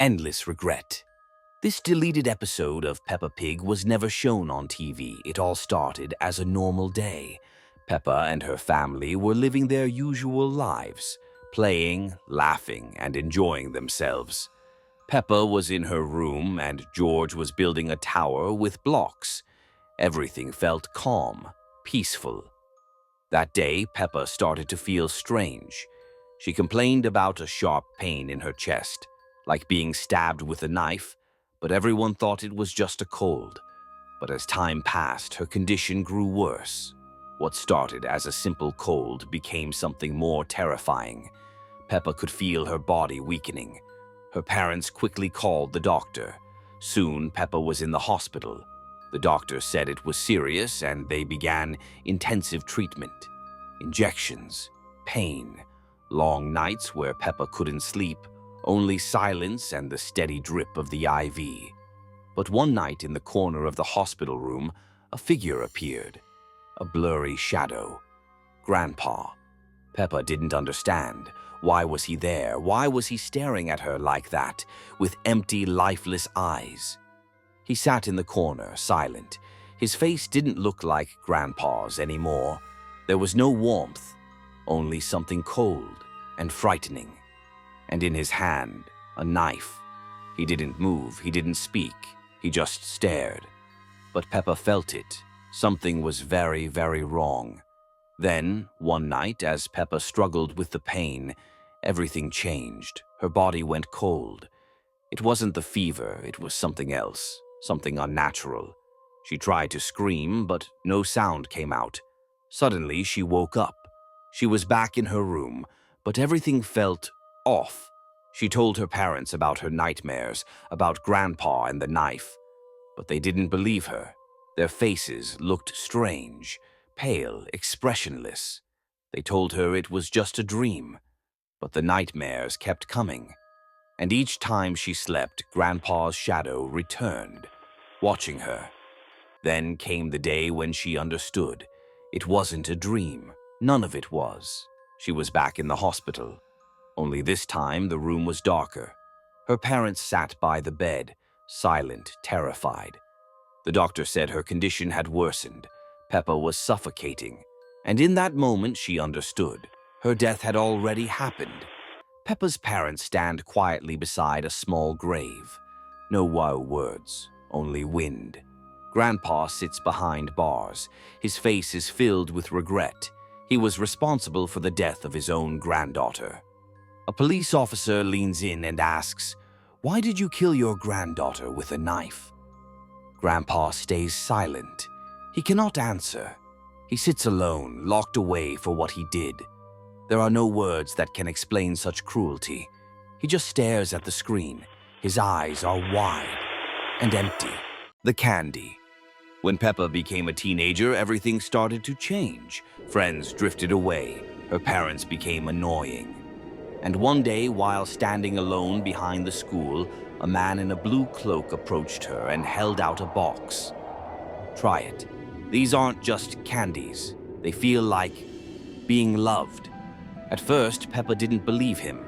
Endless regret. This deleted episode of Peppa Pig was never shown on TV. It all started as a normal day. Peppa and her family were living their usual lives, playing, laughing, and enjoying themselves. Peppa was in her room and George was building a tower with blocks. Everything felt calm, peaceful. That day, Peppa started to feel strange. She complained about a sharp pain in her chest, like being stabbed with a knife, but everyone thought it was just a cold. But as time passed, her condition grew worse. What started as a simple cold became something more terrifying. Peppa could feel her body weakening. Her parents quickly called the doctor. Soon, Peppa was in the hospital. The doctor said it was serious and they began intensive treatment. Injections, pain, long nights where Peppa couldn't sleep, only silence and the steady drip of the IV. But one night in the corner of the hospital room, a figure appeared. A blurry shadow. Grandpa. Peppa didn't understand. Why was he there? Why was he staring at her like that, with empty, lifeless eyes? He sat in the corner, silent. His face didn't look like Grandpa's anymore. There was no warmth, only something cold and frightening. And in his hand, a knife. He didn't move, he didn't speak, he just stared. But Peppa felt it. Something was very, very wrong. Then, one night, as Peppa struggled with the pain, everything changed. Her body went cold. It wasn't the fever, it was something else, something unnatural. She tried to scream, but no sound came out. Suddenly, she woke up. She was back in her room, but everything felt off. She told her parents about her nightmares, about Grandpa and the knife. But they didn't believe her. Their faces looked strange, pale, expressionless. They told her it was just a dream. But the nightmares kept coming. And each time she slept, Grandpa's shadow returned, watching her. Then came the day when she understood. It wasn't a dream. None of it was. She was back in the hospital. Only this time the room was darker. Her parents sat by the bed, silent, terrified. The doctor said her condition had worsened. Peppa was suffocating. And in that moment she understood. Her death had already happened. Peppa's parents stand quietly beside a small grave. No wow words, only wind. Grandpa sits behind bars. His face is filled with regret. He was responsible for the death of his own granddaughter. A police officer leans in and asks, "Why did you kill your granddaughter with a knife?" Grandpa stays silent. He cannot answer. He sits alone, locked away for what he did. There are no words that can explain such cruelty. He just stares at the screen. His eyes are wide and empty. The candy. When Peppa became a teenager, everything started to change. Friends drifted away. Her parents became annoying. And one day, while standing alone behind the school, a man in a blue cloak approached her and held out a box. "Try it. These aren't just candies. They feel like being loved." At first, Peppa didn't believe him,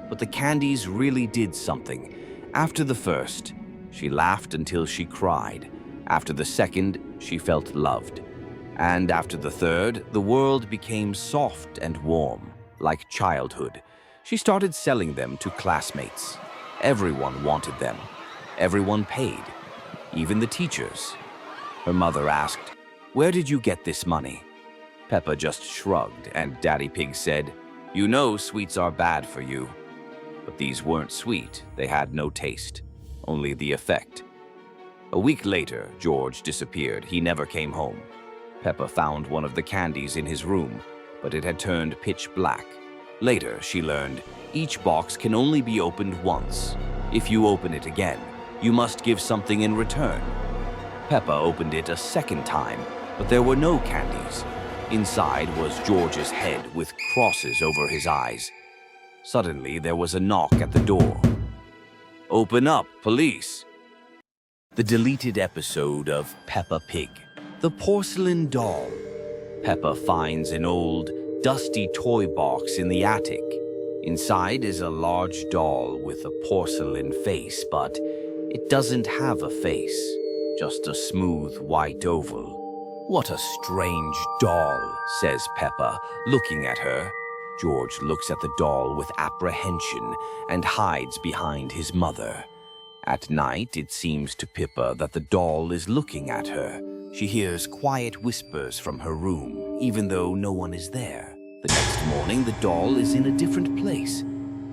but the candies really did something. After the first, she laughed until she cried. After the second, she felt loved. And after the third, the world became soft and warm, like childhood. She started selling them to classmates. Everyone wanted them. Everyone paid, even the teachers. Her mother asked, "Where did you get this money?" Peppa just shrugged, and Daddy Pig said, "You know sweets are bad for you." But these weren't sweet. They had no taste, only the effect. A week later, George disappeared. He never came home. Peppa found one of the candies in his room, but it had turned pitch black. Later, she learned, each box can only be opened once. If you open it again, you must give something in return. Peppa opened it a second time, but there were no candies. Inside was George's head with crosses over his eyes. Suddenly, there was a knock at the door. "Open up, police!" The deleted episode of Peppa Pig, the porcelain doll. Peppa finds an old, dusty toy box in the attic. Inside is a large doll with a porcelain face, but it doesn't have a face, just a smooth white oval. "What a strange doll," says Peppa, looking at her. George looks at the doll with apprehension and hides behind his mother. At night, it seems to Peppa that the doll is looking at her. She hears quiet whispers from her room, even though no one is there. The next morning, the doll is in a different place.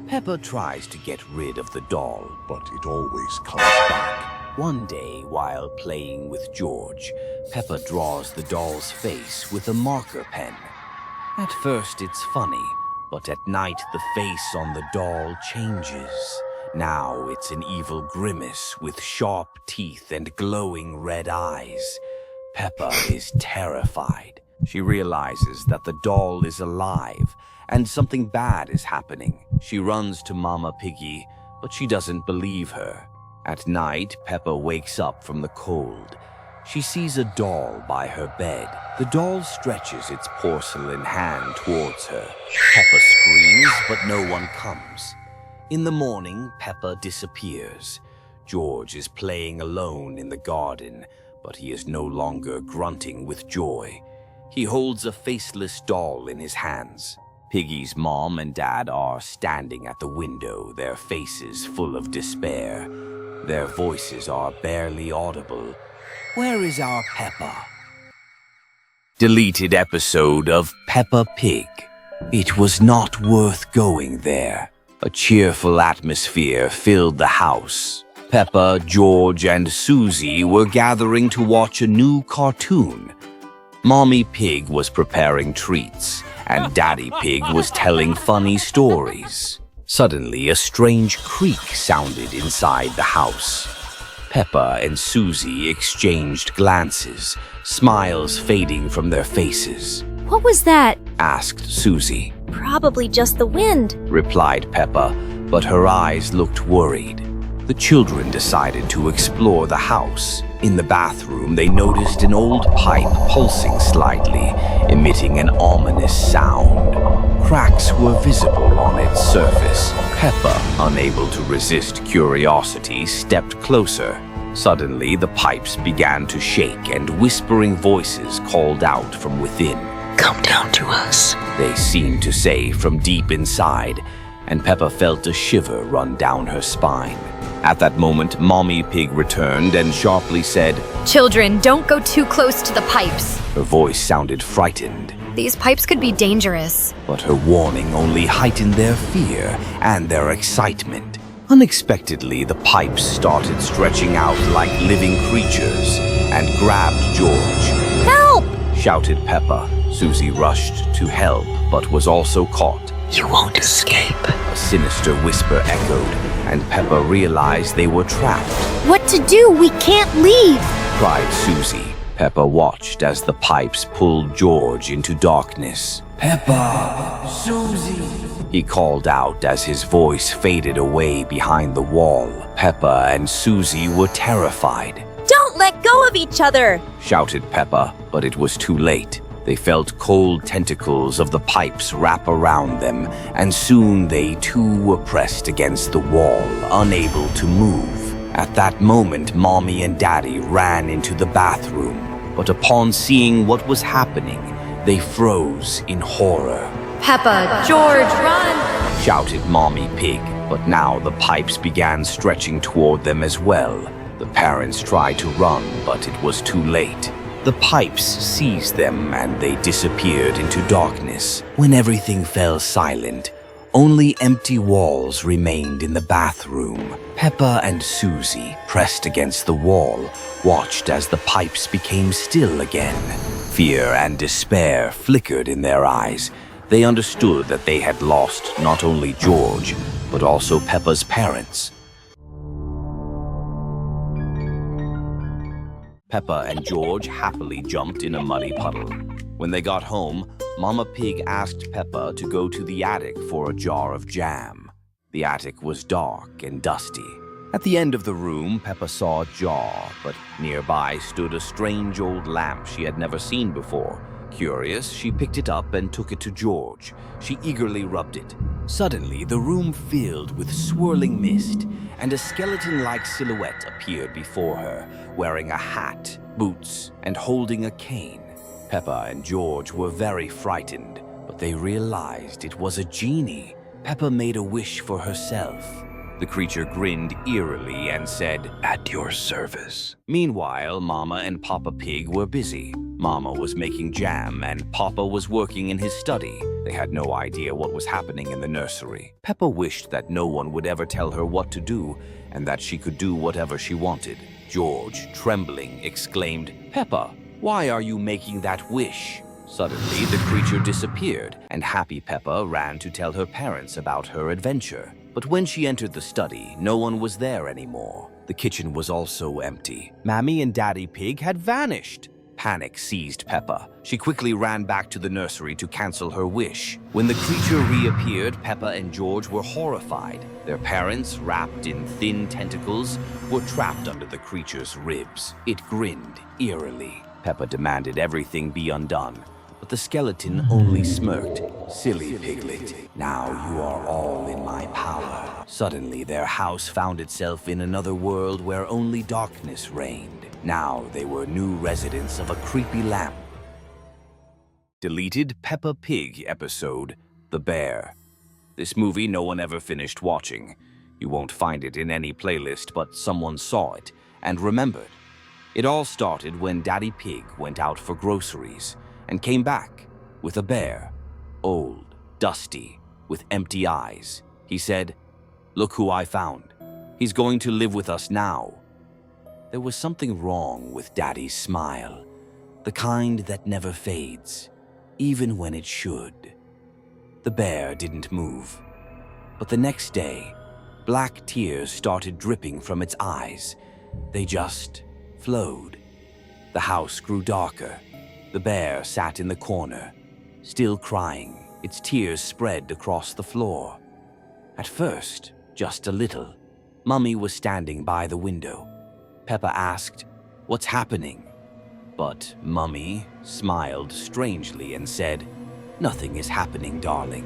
Peppa tries to get rid of the doll, but it always comes back. One day, while playing with George, Peppa draws the doll's face with a marker pen. At first, it's funny, but at night, the face on the doll changes. Now it's an evil grimace with sharp teeth and glowing red eyes. Peppa is terrified. She realizes that the doll is alive and something bad is happening. She runs to Mama Piggy, but she doesn't believe her. At night, Peppa wakes up from the cold. She sees a doll by her bed. The doll stretches its porcelain hand towards her. Peppa screams, but no one comes. In the morning, Peppa disappears. George is playing alone in the garden, but he is no longer grunting with joy. He holds a faceless doll in his hands. Piggy's mom and dad are standing at the window, their faces full of despair. Their voices are barely audible. "Where is our Peppa?" Deleted episode of Peppa Pig. It was not worth going there. A cheerful atmosphere filled the house. Peppa, George, and Susie were gathering to watch a new cartoon. Mommy Pig was preparing treats, and Daddy Pig was telling funny stories. Suddenly, a strange creak sounded inside the house. Peppa and Susie exchanged glances, smiles fading from their faces. "What was that?" asked Susie. "Probably just the wind," replied Peppa, but her eyes looked worried. The children decided to explore the house. In the bathroom, they noticed an old pipe pulsing slightly, emitting an ominous sound. Cracks were visible on its surface. Peppa, unable to resist curiosity, stepped closer. Suddenly, the pipes began to shake and whispering voices called out from within. "Come down to us," they seemed to say from deep inside, and Peppa felt a shiver run down her spine. At that moment, Mommy Pig returned and sharply said, "Children, don't go too close to the pipes. Her voice sounded frightened, These pipes could be dangerous." but her warning only heightened their fear and their excitement. Unexpectedly, the pipes started stretching out like living creatures and grabbed George. "Help!" shouted Peppa. Susie rushed to help, but was also caught. "You won't escape." A sinister whisper echoed, and Peppa realized they were trapped. "What to do? We can't leave!" cried Susie. Peppa watched as the pipes pulled George into darkness. "Peppa! Susie!" he called out as his voice faded away behind the wall. Peppa and Susie were terrified. "Don't let go of each other!" shouted Peppa, but it was too late. They felt cold tentacles of the pipes wrap around them, and soon they too were pressed against the wall, unable to move. At that moment, Mommy and Daddy ran into the bathroom, but upon seeing what was happening, they froze in horror. "Peppa, George, run!" shouted Mommy Pig, but now the pipes began stretching toward them as well. The parents tried to run, but it was too late. The pipes seized them and they disappeared into darkness. When everything fell silent, only empty walls remained in the bathroom. Peppa and Susie, pressed against the wall, watched as the pipes became still again. Fear and despair flickered in their eyes. They understood that they had lost not only George, but also Peppa's parents. Peppa and George happily jumped in a muddy puddle. When they got home, Mama Pig asked Peppa to go to the attic for a jar of jam. The attic was dark and dusty. At the end of the room, Peppa saw a jar, but nearby stood a strange old lamp she had never seen before. Curious, she picked it up and took it to George. She eagerly rubbed it. Suddenly, the room filled with swirling mist, and a skeleton-like silhouette appeared before her, wearing a hat, boots, and holding a cane. Peppa and George were very frightened, but they realized it was a genie. Peppa made a wish for herself. The creature grinned eerily and said, At your service. Meanwhile, Mama and Papa Pig were busy. Mama was making jam and Papa was working in his study. They had no idea what was happening in the nursery. Peppa wished that no one would ever tell her what to do and that she could do whatever she wanted. George, trembling, exclaimed, Peppa, why are you making that wish? Suddenly, the creature disappeared, and happy Peppa ran to tell her parents about her adventure. But when she entered the study, no one was there anymore. The kitchen was also empty. Mammy and Daddy Pig had vanished. Panic seized Peppa. She quickly ran back to the nursery to cancel her wish. When the creature reappeared, Peppa and George were horrified. Their parents, wrapped in thin tentacles, were trapped under the creature's ribs. It grinned eerily. Peppa demanded everything be undone, but the skeleton only smirked. Silly piglet, now you are all in my power. Suddenly, their house found itself in another world where only darkness reigned. Now they were new residents of a creepy lamp. Deleted Peppa Pig episode, The Bear. This movie no one ever finished watching. You won't find it in any playlist, but someone saw it and remembered. It all started when Daddy Pig went out for groceries and came back with a bear, old, dusty, with empty eyes. He said, Look who I found. He's going to live with us now. There was something wrong with Daddy's smile, the kind that never fades, even when it should. The bear didn't move, but the next day, black tears started dripping from its eyes. They just flowed. The house grew darker. The bear sat in the corner, still crying. Its tears spread across the floor. At first, just a little. Mummy was standing by the window. Peppa asked, What's happening? But Mummy smiled strangely and said, Nothing is happening, darling.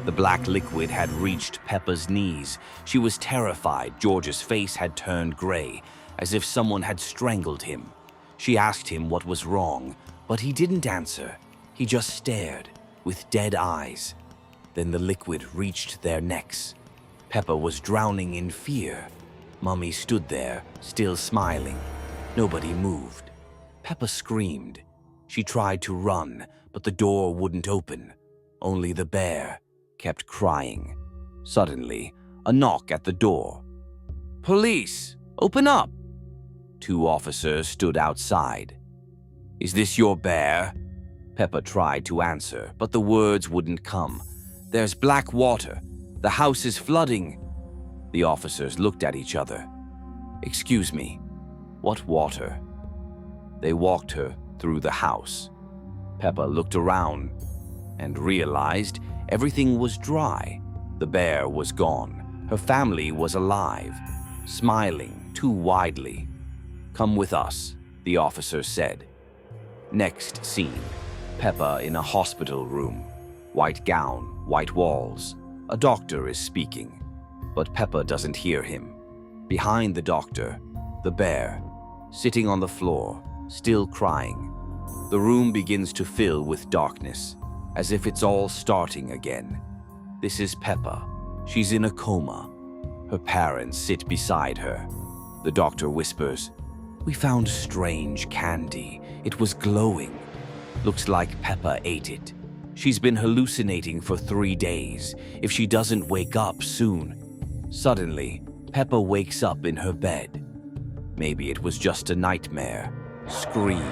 The black liquid had reached Peppa's knees. She was terrified. George's face had turned gray, as if someone had strangled him. She asked him what was wrong, but he didn't answer. He just stared, with dead eyes. Then the liquid reached their necks. Peppa was drowning in fear. Mummy stood there, still smiling. Nobody moved. Peppa screamed. She tried to run, but the door wouldn't open. Only the bear kept crying. Suddenly, a knock at the door. Police! Open up! 2 officers stood outside. Is this your bear? Peppa tried to answer, but the words wouldn't come. There's black water. The house is flooding. The officers looked at each other. Excuse me, what water? They walked her through the house. Peppa looked around and realized everything was dry. The bear was gone. Her family was alive, smiling too widely. Come with us, the officer said. Next scene, Peppa in a hospital room. White gown, white walls. A doctor is speaking, but Peppa doesn't hear him. Behind the doctor, the bear, sitting on the floor, still crying. The room begins to fill with darkness, as if it's all starting again. This is Peppa. She's in a coma. Her parents sit beside her. The doctor whispers, We found strange candy. It was glowing. Looks like Peppa ate it. She's been hallucinating for 3 days. If she doesn't wake up soon. Suddenly, Peppa wakes up in her bed. Maybe it was just a nightmare. Scream.